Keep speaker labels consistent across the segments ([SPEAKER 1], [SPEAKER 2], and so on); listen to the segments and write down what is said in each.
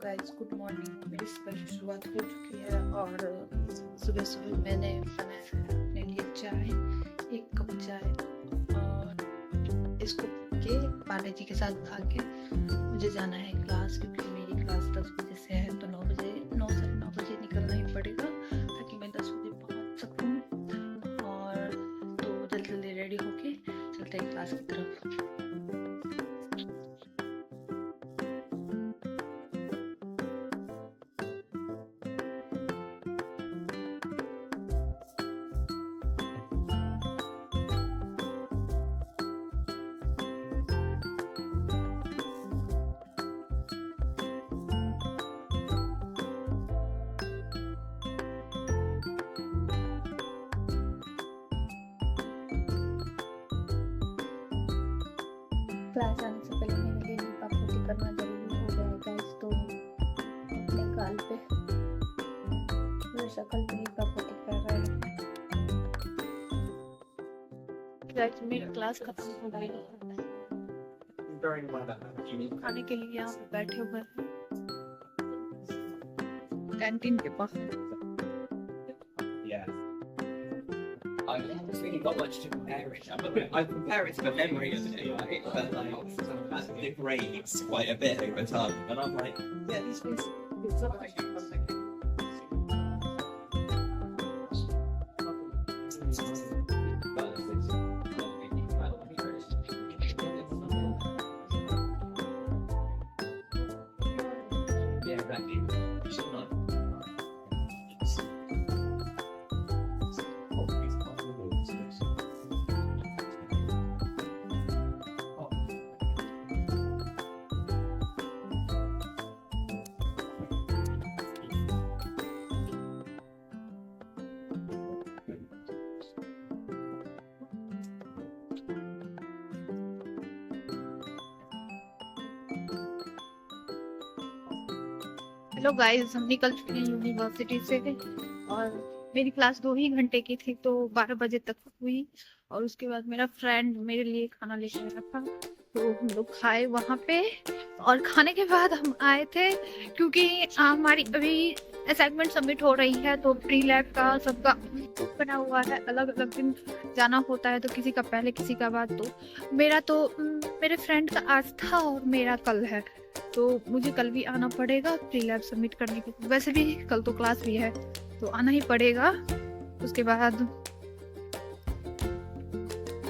[SPEAKER 1] Guys, good morning. मेरी सुबह की शुरुआत हो चुकी है और सुबह सुबह मैंने बनाया है अपने लिए चाय, 1 कप चाय, और इसको के पार्ले जी के साथ खा के मुझे जाना है क्लास, क्योंकि मेरी क्लास 10 बजे से है। तो 9 साढ़े 9 बजे निकलना ही पड़ेगा ताकि मैं 10 बजे पहुंच सकूं। और तो जल्दी जल्दी रेडी होके चलते हैं क्लास की तरफ। क्लास आने से पहले मेरे लिए लिपा पोती करना जरूरी हो गया है गाइस। तो अपने गाल पे पूरी शक्ल पे लिपा पोती कर रहे हैं गाइस। मेरी क्लास खत्म हो गई है, खाने के लिए यहाँ पे बैठे हुए हैं कैंटीन के पास।
[SPEAKER 2] I haven't really got much to compare it. I compare it to a memory of it, right? But like, it degrades quite a bit over time. And I'm like, yeah, these things, it's not like yeah, exactly. You should not.
[SPEAKER 1] Hello guys, हम निकल चुके हैं university से और मेरी class 2 ही घंटे की थी, तो 12 बजे तक हुई। और उसके बाद मेरा फ्रेंड मेरे लिए खाना लेके आया था, तो हम लोग खाए वहाँ पे। और खाने के बाद हम आए थे क्योंकि हमारी अभी असाइनमेंट सबमिट हो रही है, तो प्री लैब का सबका बना हुआ है, अलग अलग दिन जाना होता है, तो किसी का पहले किसी का बाद। तो मेरे फ्रेंड का आज था और मेरा कल है, तो मुझे कल भी आना पड़ेगा प्री लैब सबमिट करने के। वैसे भी कल तो क्लास भी है, तो आना ही पड़ेगा। उसके बाद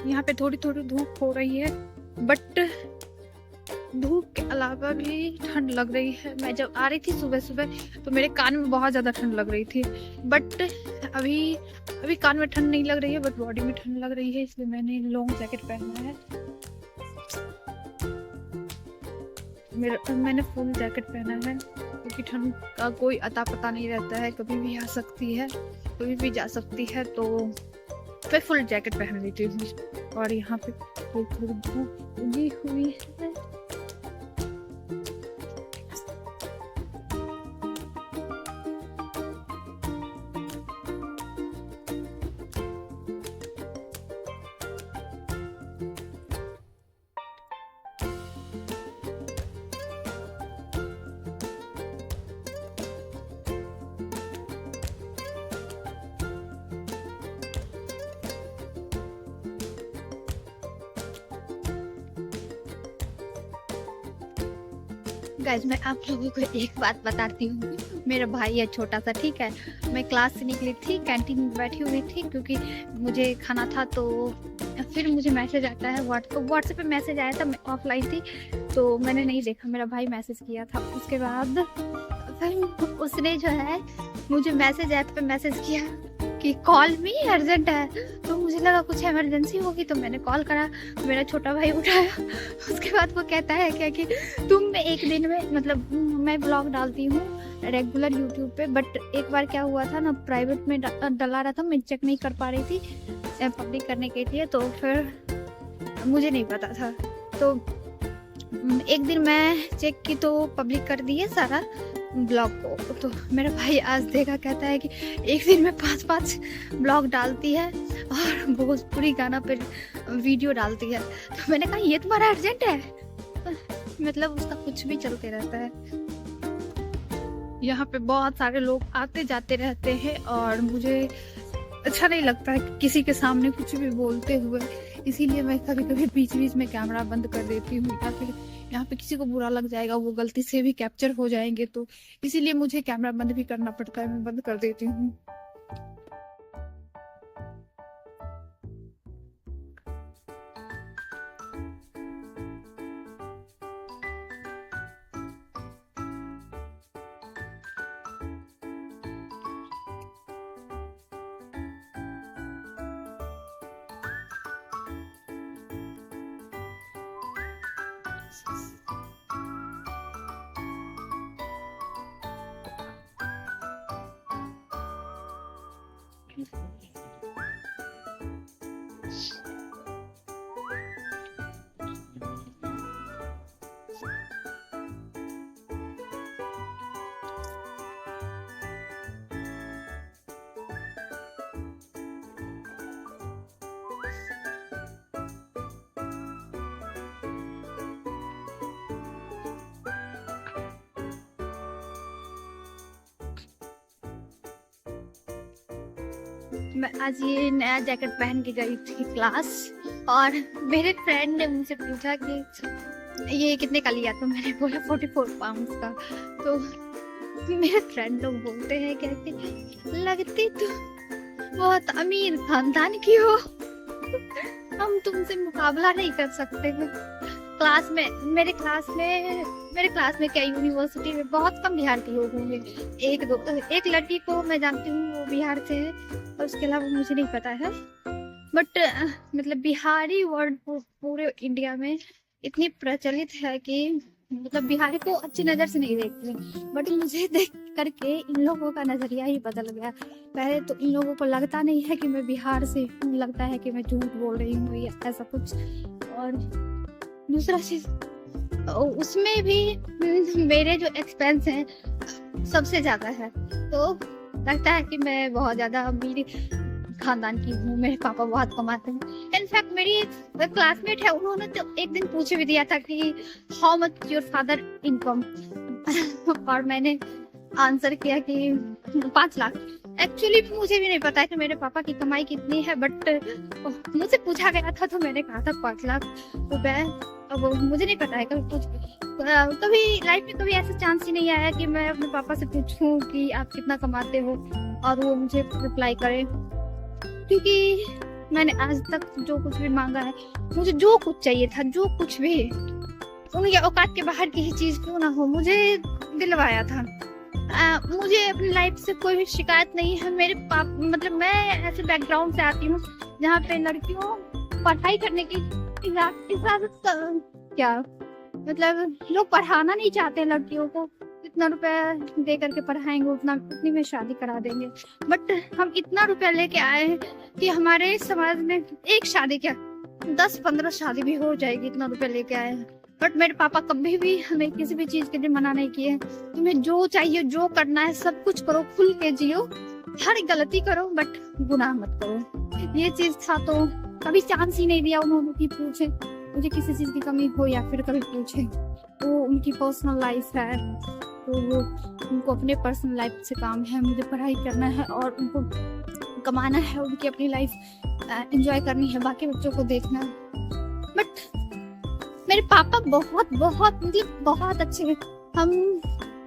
[SPEAKER 1] यहाँ पे थोड़ी थोड़ी धूप हो रही है, बट धूप के अलावा भी ठंड लग रही है। मैं जब आ रही थी सुबह सुबह तो मेरे कान में बहुत ज्यादा ठंड लग रही थी, बट अभी कान में ठंड नहीं लग रही है, बट बॉडी में ठंड लग रही है, इसलिए मैंने लॉन्ग जैकेट पहना है। मैंने फुल जैकेट पहना है क्योंकि ठंड का कोई अता पता नहीं रहता है, कभी भी आ सकती है, कभी भी जा सकती है। तो मैं फुल जैकेट पहन लेती हूँ। और यहाँ पे थोड़ी धूप उगी हुई है। गाइस, मैं आप लोगों को एक बात बताती हूँ। मेरा भाई है छोटा सा, ठीक है। मैं क्लास से निकली थी, कैंटीन में बैठी हुई थी क्योंकि मुझे खाना था। तो फिर मुझे मैसेज आता है व्हाट्सएप पे मैसेज आया था, मैं ऑफलाइन थी तो मैंने नहीं देखा, मेरा भाई मैसेज किया था। उसके बाद फिर उसने जो है मुझे मैसेज ऐप पे मैसेज किया कि कॉल मी अर्जेंट है। तो मुझे लगा कुछ इमरजेंसी होगी, तो मैंने कॉल करा, मेरा छोटा भाई उठाया। उसके बाद वो कहता है क्या कि तुम एक दिन में, मतलब मैं ब्लॉग डालती हूँ रेगुलर यूट्यूब पे, बट एक बार क्या हुआ था ना, प्राइवेट में डला रहा था, मैं चेक नहीं कर पा रही थी पब्लिक करने के लिए, तो फिर मुझे नहीं पता था। तो एक दिन मैं चेक की तो पब्लिक कर दी है सारा ब्लॉग को। तो मेरा भाई आज देखा, कहता है कि एक दिन में 5-5 ब्लॉग डालती है और भोजपुरी गाना पर वीडियो डालती है। तो मैंने कहा ये तुम्हारा अर्जेंट है, मतलब उसका कुछ भी चलते रहता है। यहाँ पे बहुत सारे लोग आते जाते रहते हैं और मुझे अच्छा नहीं लगता है किसी के सामने कुछ भी बोलते हुए, इसीलिए मैं कभी कभी बीच बीच में कैमरा बंद कर देती हूँ, या फिर यहाँ पे किसी को बुरा लग जाएगा, वो गलती से भी कैप्चर हो जाएंगे, तो इसीलिए मुझे कैमरा बंद भी करना पड़ता है, मैं बंद कर देती हूँ। मैं आज ये नया जैकेट पहन के गई थी क्लास, और मेरे फ्रेंड ने मुझसे पूछा कि ये कितने का लिया, तो मैंने बोला 44 पाउंड का। तो मेरे फ्रेंड लोग बोलते हैं, कहते लगती तो बहुत अमीर खानदान की हो, हम तुमसे मुकाबला नहीं कर सकते। क्लास में मेरे क्लास में क्या, यूनिवर्सिटी में बहुत कम बिहार के लोग होंगे, एक लड़की को मैं जानती हूँ, वो बिहार से है, और उसके अलावा मुझे नहीं पता है। बट मतलब बिहारी वर्ड पूरे इंडिया में इतनी प्रचलित है कि मतलब बिहारी को अच्छी नजर से नहीं देखते, बट मुझे देख करके इन लोगों का नजरिया ही बदल गया। पहले तो इन लोगों को लगता नहीं है कि मैं बिहार से हूँ, लगता है कि मैं झूठ बोल रही हूँ या ऐसा कुछ। और दूसरा चीज, उसमें भी मेरे जो एक्सपेंस हैं सबसे ज्यादा है, तो लगता है कि मैं बहुत ज्यादा अमीर खानदान की हूँ, मेरे पापा बहुत कमाते हैं। इनफैक्ट मेरी क्लासमेट है, उन्होंने तो एक दिन पूछ भी दिया था कि how much your father income, और मैंने आंसर किया कि 5 लाख। एक्चुअली मुझे भी नहीं पता है कि मेरे पापा की कमाई कितनी है, बट मुझसे पूछा गया था तो मैंने कहा था 5 लाख रुपए। अब मुझे नहीं पता है, कभी लाइफ में कभी ऐसा चांस ही नहीं आया कि मैं अपने पापा से पूछूं कि आप कितना कमाते हो और वो मुझे रिप्लाई करे, क्योंकि मैंने आज तक जो कुछ भी मांगा है, मुझे जो कुछ चाहिए था, जो कुछ भी उनके औकात के बाहर की ही चीज क्यों ना हो, मुझे दिलवाया था। मुझे अपनी लाइफ से कोई भी शिकायत नहीं है। मेरे पापा, मतलब मैं ऐसे बैकग्राउंड से आती हूँ जहाँ पे लड़कियों पढ़ाई करने की इजाजत क्या, मतलब लोग पढ़ाना नहीं चाहते लड़कियों को, इतना रुपया दे करके पढ़ाएंगे, उतनी में शादी करा देंगे। बट हम इतना रुपया लेके आए हैं कि हमारे समाज में एक शादी क्या 10-15 शादी भी हो जाएगी, इतना रुपया लेके आए हैं। बट मेरे पापा कभी भी हमें किसी भी चीज के लिए मना नहीं किए। तुम्हें जो चाहिए, जो करना है, सब कुछ करो, खुल के जियो, हर गलती करो बट गुनाह मत करो। ये चीज था, तो कभी चांस ही नहीं दिया उन्होंने कि पूछे मुझे किसी चीज की कमी हो या फिर कभी पूछे। वो उनकी पर्सनल लाइफ है, तो वो उनको अपने पर्सनल लाइफ से काम है, मुझे पढ़ाई करना है और उनको कमाना है, उनकी अपनी लाइफ एंजॉय करनी है, बाकी बच्चों को देखना है। बट मेरे पापा बहुत बहुत मतलब बहुत अच्छे हैं। हम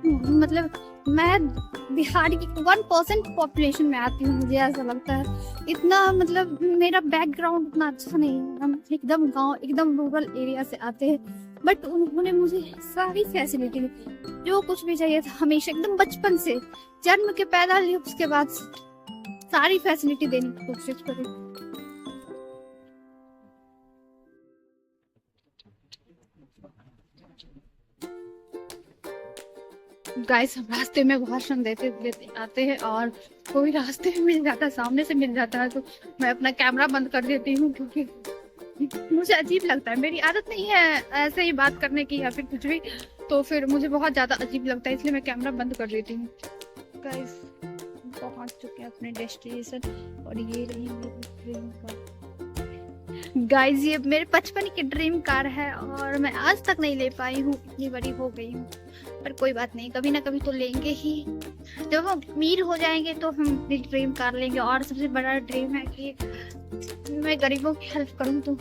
[SPEAKER 1] मतलब मैं बिहार की 1% पॉपुलेशन में आती हूँ, मुझे ऐसा लगता है। इतना मतलब मेरा बैकग्राउंड इतना अच्छा नहीं है, हम एकदम गांव, एकदम रूरल एरिया से आते हैं, बट उन्होंने मुझे सारी फैसिलिटी, जो कुछ भी चाहिए था, हमेशा एकदम बचपन से, जन्म के पैदा लिए उसके बाद सारी फैसिलिटी देने की कोशिश करी। गाइस, हम रास्ते में भाषण देते देते आते हैं और कोई रास्ते में मिल जाता है, सामने से मिल जाता है, तो मैं अपना कैमरा बंद कर देती हूँ, क्योंकि मुझे अजीब लगता है। मेरी आदत नहीं है ऐसे ही बात करने की या फिर कुछ भी, तो फिर मुझे बहुत ज्यादा अजीब लगता है, इसलिए मैं कैमरा बंद कर देती हूँ। गाइस, पहुंच चुके हैं अपने डेस्टिनेशन और ये रही मेरी ट्रेन का गाइस ये मेरे बचपन की ड्रीम कार है और मैं आज तक नहीं ले पाई हूँ, इतनी बड़ी हो गई हूँ। पर कोई बात नहीं, कभी ना कभी तो लेंगे ही। जब हम अमीर हो जाएंगे तो हम अपनी ड्रीम कार लेंगे। और सबसे बड़ा ड्रीम है कि मैं गरीबों की हेल्प करूँ, तो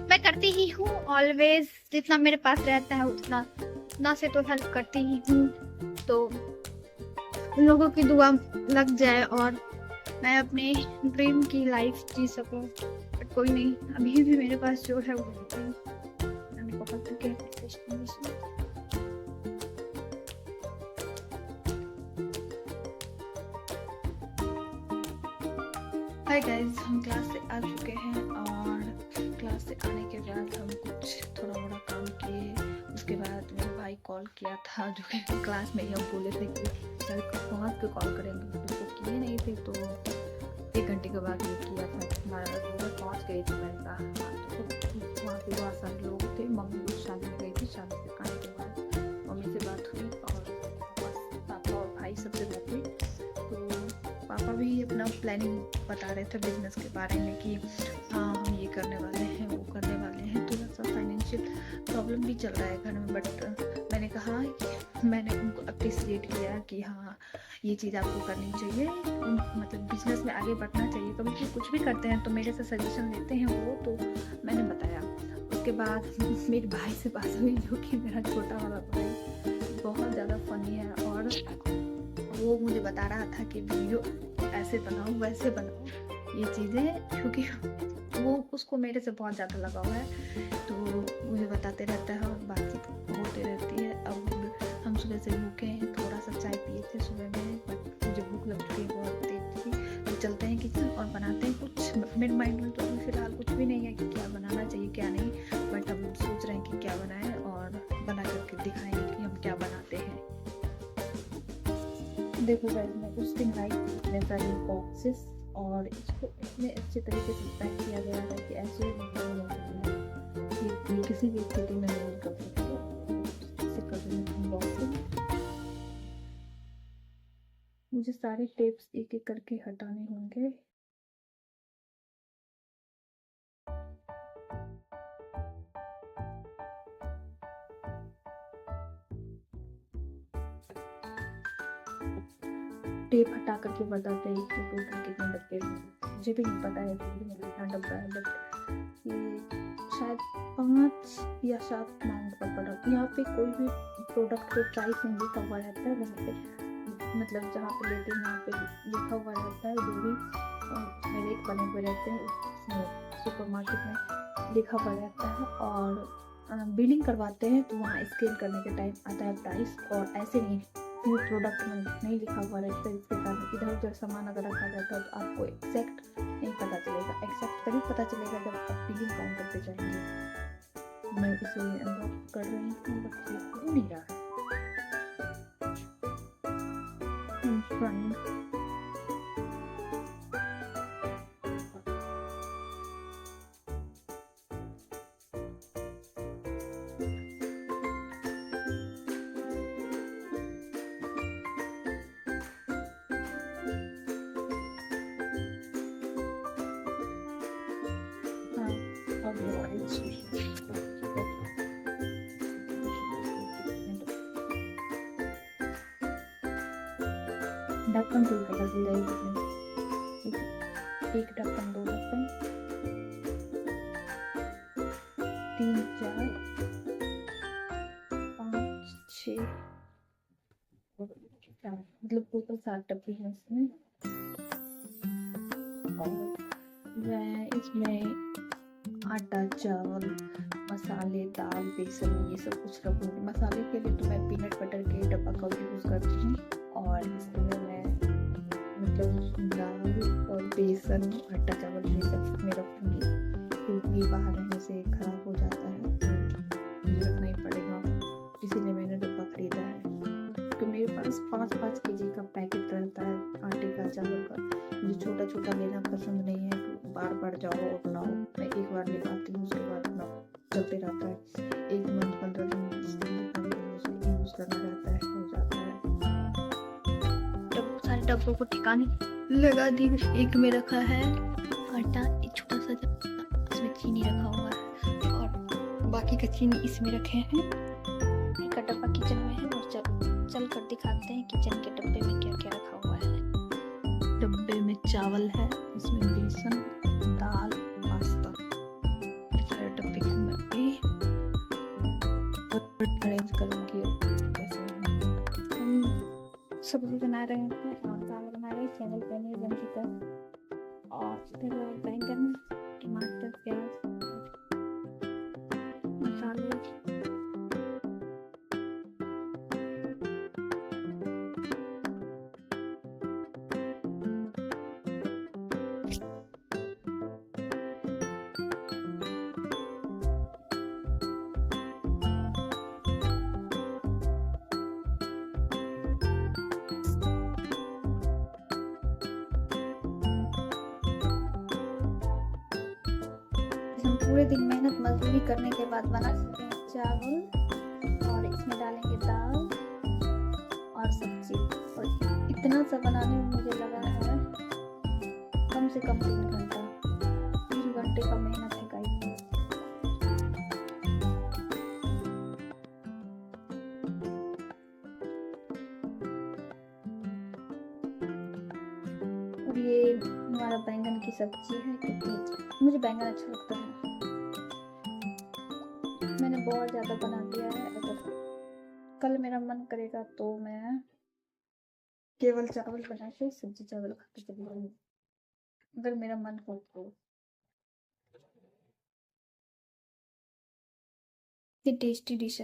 [SPEAKER 1] मैं करती ही हूँ ऑलवेज। जितना मेरे पास रहता है उतना से तो हेल्प करती ही हूँ। तो उन लोगों की दुआ लग जाए और मैं अपने ड्रीम की लाइफ जी सकूं। बट कोई नहीं, अभी भी मेरे पास जो है वो मैंने बहुत हाय गाइस, हम क्लास से आ चुके हैं और क्लास से आने के बाद हम कुछ थोड़ा मोड़ा काम किए। उसके बाद मेरे भाई कॉल किया था, जो कि क्लास में ही हम बोले थे कि सर पहुँच के कॉल करेंगे, तो किए नहीं थे। तो 1 घंटे के बाद ये किया था। हमारा पहुँच गई थी। मैंने कहा तो वहाँ पे बहुत सारे लोग थे। मम्मी भी शादी में गई थी। शादी से आने के बाद मम्मी से बात हुई और पापा और भाई सबसे बात हुई। तो पापा भी अपना प्लानिंग बता रहे थे बिजनेस के बारे में कि हाँ हम ये करने वाले हैं, वो करने वाले हैं। थोड़ा सा फाइनेंशियल प्रॉब्लम भी चल रहा है घर में। बट मैंने कहा कि मैंने उनको अप्रिशिएट किया कि हाँ ये चीज़ आपको करनी चाहिए, मतलब बिजनेस में आगे बढ़ना चाहिए। कभी भी कुछ भी करते हैं तो मेरे से सजेशन लेते हैं वो, तो मैंने बताया। उसके बाद मेरे भाई से बात हुई, जो कि मेरा छोटा वाला भाई बहुत ज़्यादा फनी है। और वो मुझे बता रहा था कि वीडियो ऐसे बनाओ वैसे बनाओ ये चीज़ें, क्योंकि वो उसको मेरे से बहुत ज़्यादा लगाव है। तो मुझे बताते रहता है और बातचीत होती रहती है। अब हम सुबह से भूखे हैं, थोड़ा सा चाय पिए थे सुबह में, बट मुझे भूख लग चुकी है बहुत तेज थी। तो चलते हैं किचन और बनाते हैं कुछ। मेरे माइंड में तो फिलहाल कुछ भी नहीं है कि क्या बनाना चाहिए क्या नहीं, बट हम सोच रहे हैं कि क्या बनाएं और बना करके दिखाएंगे कि हम क्या बनाते हैं। देखो गाइस, मैं उस दिन लाई इतने सारे बॉक्सेस और इसको इतने अच्छे तरीके से पैक किया गया है कि ऐसे कि किसी भी स्थिति में यूज कर सकते हो। इससे कर रही हूँ बॉक्सिंग। मुझे सारे टेप्स एक एक करके हटाने होंगे। टेप हटा करके बताते हैं कि टोटल कितने डब्बे हैं। मुझे भी नहीं पता है कितना डब्बा है, बट ये शायद 5 या 7 माउंट का प्रोडक्ट। यहाँ पे कोई भी प्रोडक्ट पे प्राइस नहीं लिखा हुआ रहता है, वहाँ पे मतलब जहाँ पे लेते हैं वहाँ पे लिखा हुआ रहता है। जो भी मेरे रेट बने हुए रहते हैं सुपर मार्केट में लिखा हुआ रहता है। और बिलिंग करवाते हैं तो वहाँ स्कैन करने के टाइम आता है प्राइस, और ऐसे नहीं प्रोडक्ट में नहीं लिखा हुआ रहता है। इसके कारण इधर उधर सामान अगर रखा रहता है तो आपको एग्जैक्ट नहीं पता चलेगा। एग्जैक्ट तभी पता चलेगा जब आप बिलिंग काउंटर पे जाएंगे। मैं इसे अनलॉक कर रही हूँ, बट ये हो नहीं रहा है। ढक्कन से पता चल जाएगी। एक ढक्कन, 2 ढक्कन, 3 4 5 6 मतलब टोटल 7 डब्बे हैं इसमें। और मैं इसमें आटा, चावल, मसाले, दाल, बेसन ये सब कुछ रखूँगी। मसाले के लिए तो मैं पीनट बटर के डब्बा का यूज़ करती हूँ। और इसमें मैं मतलब दाल और बेसन, आटा, चावल ये सब में रखूँगी, क्योंकि बाहर रहने से ख़राब हो जाता है तो मुझे रखना ही पड़ेगा। इसीलिए मैंने डब्बा खरीदा है। तो मेरे पास 5-5 केजी का पैकेट रहता है आटे का, चावल का। मुझे छोटा छोटा लेना पसंद नहीं है, तो बार बार जाओ और बनाओ। मैं एक बार ले आती हूँ, उसके बाद अपना चलते रहता है। 1 मंथ 15 दिन 20 दिन यूज़ करना रहता है, हो जाता है। सारे डब्बों को ठिकाने लगा दी। एक में रखा है आटा, एक छोटा सा उसमें चीनी रखा का चीनी इसमें रखे हैं। एक का डब्बा किचन में है और चल कर दिखाते हैं किचन के डब्बे में क्या क्या रखा हुआ है। डब्बे में चावल है, इसमें बेसन, दाल, पास्ता। सारे डब्बे के अंदर भी अरेंज करूँगी कैसे हम सब्जी बना रहे हैं और दाल बना रहे हैं। चैनल पनीर बन चुका है और फिर बैंगन, टमाटर, प्याज, मसाले। हम पूरे दिन मेहनत मजदूरी करने के बाद बना सकते हैं चावल और इसमें डालेंगे दाल और सब्जी। और इतना सा बनाने में मुझे लगा है कम से कम 3 घंटा। 3 घंटे का मेहनत है गाइस। और ये हमारा बैंगन की सब्जी है क्योंकि मुझे बैंगन अच्छा लगता है। मैंने बहुत ज़्यादा बना दिया है। अगर कल मेरा मन करेगा तो मैं केवल चावल बना के सब्जी चावल खा के चली जाऊंगी, अगर मेरा मन हो तो। ये टेस्टी डिश है।